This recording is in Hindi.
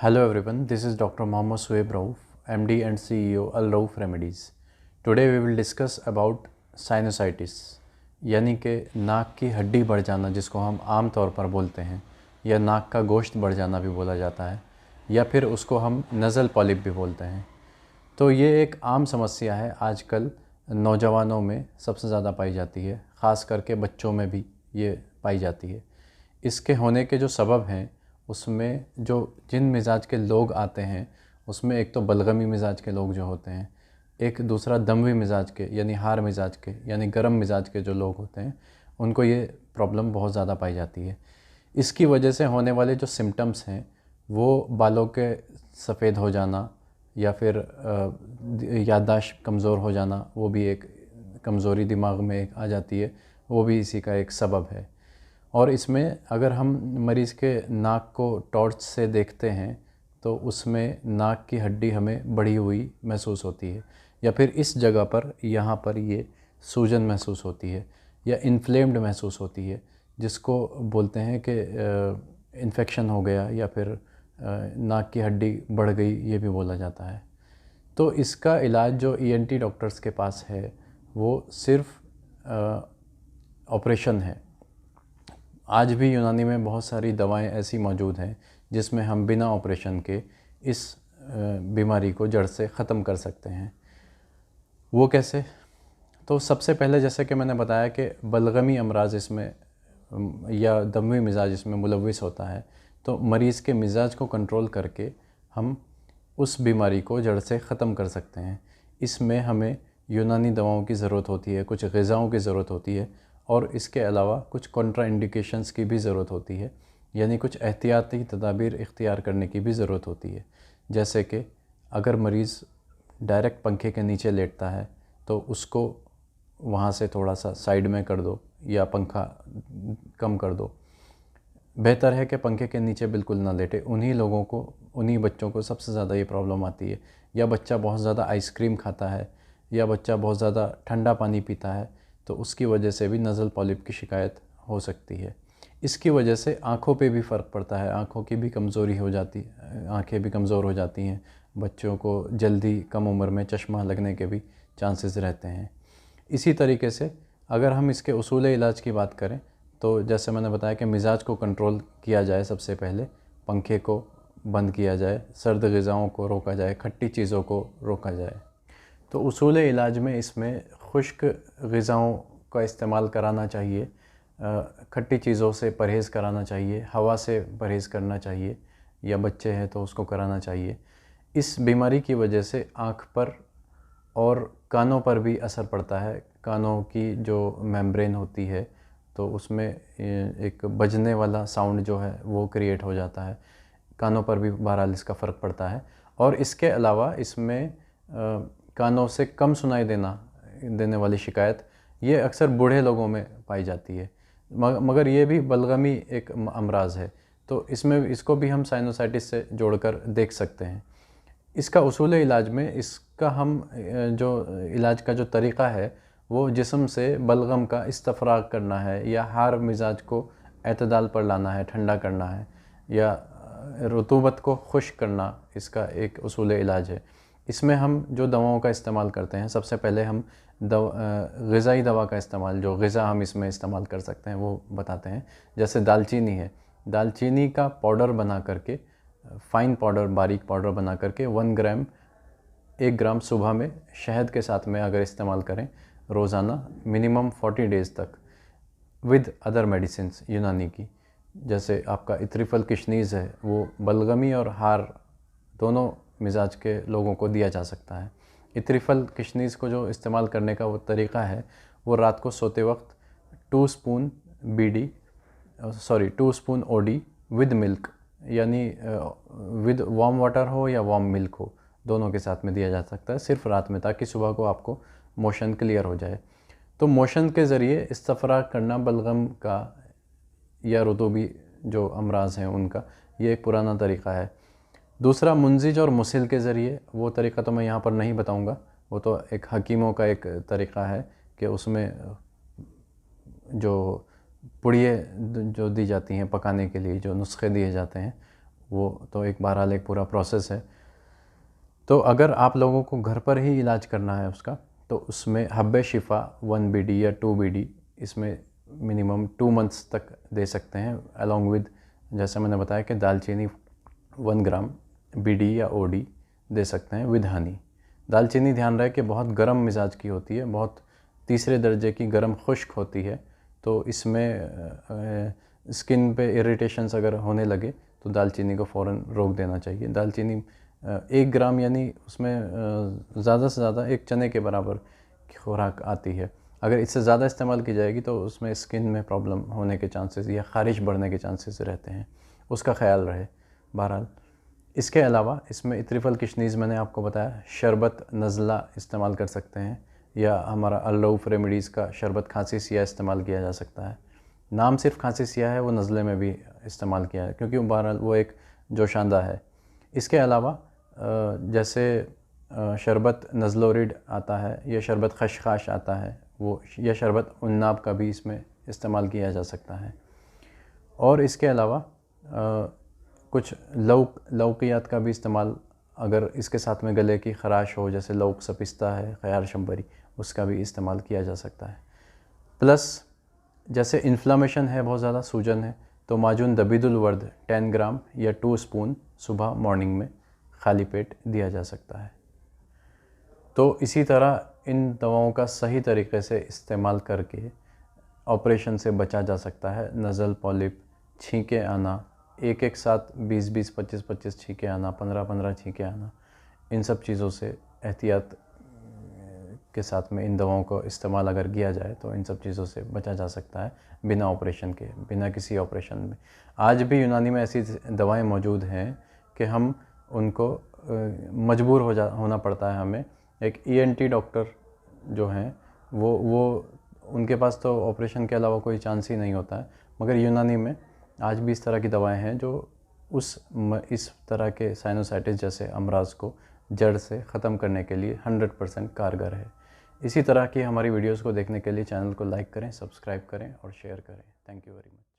Hello everyone, this is Dr. Mohammad Sueb Rauf, MD and CEO Al Rauf Remedies. Today we will discuss about sinusitis यानी कि नाक की हड्डी बढ़ जाना, जिसको हम आम तौर पर बोलते हैं, या नाक का गोश्त बढ़ जाना भी बोला जाता है, या फिर उसको हम नज़ल पॉलिप भी बोलते हैं। तो ये एक आम समस्या है, आजकल नौजवानों में सबसे ज़्यादा पाई जाती है, ख़ास करके बच्चों में भी ये पाई जाती है। इसके होने के जो सबब हैं उसमें जिन मिजाज के लोग आते हैं उसमें एक तो बलगमी मिजाज के लोग जो होते हैं, एक दूसरा दमवी मिजाज के यानी हार मिजाज के यानी गर्म मिजाज के जो लोग होते हैं, उनको ये प्रॉब्लम बहुत ज़्यादा पाई जाती है। इसकी वजह से होने वाले जो सिम्टम्स हैं वो बालों के सफ़ेद हो जाना या फिर याददाश्त कमज़ोर हो जाना, वो भी एक कमज़ोरी दिमाग में एक आ जाती है, वो भी इसी का एक सबब है। और इसमें अगर हम मरीज़ के नाक को टॉर्च से देखते हैं तो उसमें नाक की हड्डी हमें बढ़ी हुई महसूस होती है, या फिर इस जगह पर यहाँ पर ये सूजन महसूस होती है या इन्फ्लेम्ड महसूस होती है, जिसको बोलते हैं कि इन्फेक्शन हो गया या फिर नाक की हड्डी बढ़ गई, ये भी बोला जाता है। तो इसका इलाज जो ईएनटी डॉक्टर्स के पास है वो सिर्फ ऑपरेशन है। आज भी यूनानी में बहुत सारी दवाएं ऐसी मौजूद हैं जिसमें हम बिना ऑपरेशन के इस बीमारी को जड़ से ख़त्म कर सकते हैं। वो कैसे? तो सबसे पहले जैसे कि मैंने बताया कि बलगमी अमराज इसमें या दमवी मिजाज इसमें मुलविस होता है, तो मरीज़ के मिजाज को कंट्रोल करके हम उस बीमारी को जड़ से ख़त्म कर सकते हैं। इसमें हमें यूनानी दवाओं की ज़रूरत होती है, कुछ ग़िज़ाओं की ज़रूरत होती है, और इसके अलावा कुछ कॉन्ट्रा इंडिकेशंस की भी ज़रूरत होती है, यानी कुछ एहतियाती तदाबीर इख्तियार करने की भी ज़रूरत होती है। जैसे कि अगर मरीज़ डायरेक्ट पंखे के नीचे लेटता है तो उसको वहाँ से थोड़ा सा साइड में कर दो या पंखा कम कर दो। बेहतर है कि पंखे के नीचे बिल्कुल ना लेटे। उन्हीं बच्चों को सबसे ज़्यादा ये प्रॉब्लम आती है। या बच्चा बहुत ज़्यादा आइसक्रीम खाता है या बच्चा बहुत ज़्यादा ठंडा पानी पीता है, तो उसकी वजह से भी नज़ल पॉलिप की शिकायत हो सकती है। इसकी वजह से आँखों पे भी फ़र्क पड़ता है, आँखों की भी कमज़ोरी हो जाती है, आँखें भी कमज़ोर हो जाती हैं। बच्चों को जल्दी कम उम्र में चश्मा लगने के भी चांसेस रहते हैं। इसी तरीके से अगर हम इसके उसूल इलाज की बात करें तो जैसे मैंने बताया कि मिजाज को कंट्रोल किया जाए, सबसे पहले पंखे को बंद किया जाए, सर्द ग़िज़ाओं को रोका जाए, खट्टी चीज़ों को रोका जाए। तो उसूल इलाज में इसमें खुश्क ग़िज़ाओं का इस्तेमाल कराना चाहिए, खट्टी चीज़ों से परहेज़ कराना चाहिए, हवा से परहेज़ करना चाहिए, या बच्चे हैं तो उसको कराना चाहिए। इस बीमारी की वजह से आँख पर और कानों पर भी असर पड़ता है। कानों की जो मेम्ब्रेन होती है तो उसमें एक बजने वाला साउंड जो है वो क्रिएट हो जाता है, कानों पर भी बहरहाल इसका फ़र्क पड़ता है। और इसके अलावा इसमें कानों से कम सुनाई देने वाली शिकायत ये अक्सर बूढ़े लोगों में पाई जाती है, मगर ये भी बलगमी एक अमराज है, तो इसको भी हम साइनोसाइटिस से जोड़कर देख सकते हैं। इसका उसूल इलाज में इसका हम जो इलाज का जो तरीक़ा है वो जिस्म से बलगम का इस्तफ़राग करना है, या हार मिजाज को एतदाल पर लाना है, ठंडा करना है, या रुतूबत को खुश्क करना, इसका एक उसूल इलाज है। इसमें हम जो दवाओं का इस्तेमाल करते हैं, सबसे पहले हम ग़िज़ाई दवा का इस्तेमाल, जो ग़िज़ा हम इसमें इस्तेमाल कर सकते हैं वो बताते हैं। जैसे दालचीनी है, दालचीनी का पाउडर बना करके, फ़ाइन पाउडर, बारीक पाउडर बना करके 1 ग्राम सुबह में शहद के साथ में अगर इस्तेमाल करें रोज़ाना मिनिमम 40 डेज़ तक, विद अदर मेडिसिन्स यूनानी की, जैसे आपका इत्रिफल किशनीज़ है, वो बलगमी और हार दोनों मिजाज के लोगों को दिया जा सकता है। इत्रिफल किशनीज़ को जो इस्तेमाल करने का वो तरीक़ा है, वो रात को सोते वक्त 2 स्पून ओडी विद मिल्क, यानी विद वार्म वाटर हो या वार्म मिल्क हो, दोनों के साथ में दिया जा सकता है सिर्फ रात में, ताकि सुबह को आपको मोशन क्लियर हो जाए। तो मोशन के ज़रिए इस्तफ़राग करना बलगम का या रुतूबी जो अमराज हैं उनका, ये एक पुराना तरीक़ा है। दूसरा मुंजिज और मुसिल के ज़रिए, वो तरीक़ा तो मैं यहाँ पर नहीं बताऊँगा, वो तो एक हकीमों का एक तरीक़ा है कि उसमें जो पुड़िये जो दी जाती हैं पकाने के लिए, जो नुस्खे दिए जाते हैं, वो तो एक बहरहाल एक पूरा प्रोसेस है। तो अगर आप लोगों को घर पर ही इलाज करना है उसका, तो उसमें हब्बे शिफा 1 BD या 2 BD इसमें मिनिमम 2 मंथ्स तक दे सकते हैं, अलॉन्ग विद जैसे मैंने बताया कि दालचीनी 1 ग्राम BD या OD दे सकते हैं विद हनी। दालचीनी ध्यान रहे कि बहुत गर्म मिजाज की होती है, बहुत तीसरे दर्जे की गर्म खुश्क होती है, तो इसमें स्किन पे इरिटेशंस अगर होने लगे तो दालचीनी को फ़ौरन रोक देना चाहिए। दालचीनी 1 ग्राम यानी उसमें ज़्यादा से ज़्यादा एक चने के बराबर खुराक आती है। अगर इससे ज़्यादा इस्तेमाल की जाएगी तो उसमें स्किन में प्रॉब्लम होने के चांसेस या ख़ारिश बढ़ने के चांसेस रहते हैं, उसका ख्याल रहे। बहरहाल इसके अलावा इसमें इत्रिफल किशनीज़ मैंने आपको बताया, शरबत नज़ला इस्तेमाल कर सकते हैं, या हमारा अल-रऊफ़ रेमेडीज़ का शरबत खांसी सिया इस्तेमाल किया जा सकता है। नाम सिर्फ खांसी सिया है, वो नज़ले में भी इस्तेमाल किया है क्योंकि बहरहाल वो एक जोशांदा है। इसके अलावा जैसे शरबत नज़लोरिड आता है, या शरबत खशखाश आता है, वो या शरबत उन्नाब का भी इसमें इस्तेमाल किया जा सकता है। और इसके अलावा कुछ लौकियात का भी इस्तेमाल, अगर इसके साथ में गले की ख़राश हो, जैसे लौक सपिस्ता है, ख़यार शंबरी, उसका भी इस्तेमाल किया जा सकता है। प्लस जैसे इन्फ्लामेशन है, बहुत ज़्यादा सूजन है, तो माजून दबीदुल वर्द 10 ग्राम या 2 स्पून सुबह मॉर्निंग में खाली पेट दिया जा सकता है। तो इसी तरह इन दवाओं का सही तरीके से इस्तेमाल करके ऑपरेशन से बचा जा सकता है। नज़ल पॉलिप, छींके आना, एक साथ 20-20, 25-25 छींके आना, 15-15 छींके आना, इन सब चीज़ों से एहतियात के साथ में इन दवाओं को इस्तेमाल अगर किया जाए तो इन सब चीज़ों से बचा जा सकता है बिना ऑपरेशन के, बिना किसी ऑपरेशन में। आज भी यूनानी में ऐसी दवाएं मौजूद हैं कि हम उनको मजबूर होना पड़ता है हमें। एक ENT डॉक्टर जो हैं वो उनके पास तो ऑपरेशन के अलावा कोई चांस ही नहीं होता है, मगर यूनानी में आज भी इस तरह की दवाएं हैं जो इस तरह के साइनोसाइटिस जैसे अमराज को जड़ से ख़त्म करने के लिए 100% कारगर है। इसी तरह की हमारी वीडियोस को देखने के लिए चैनल को लाइक करें, सब्सक्राइब करें और शेयर करें। Thank you very much.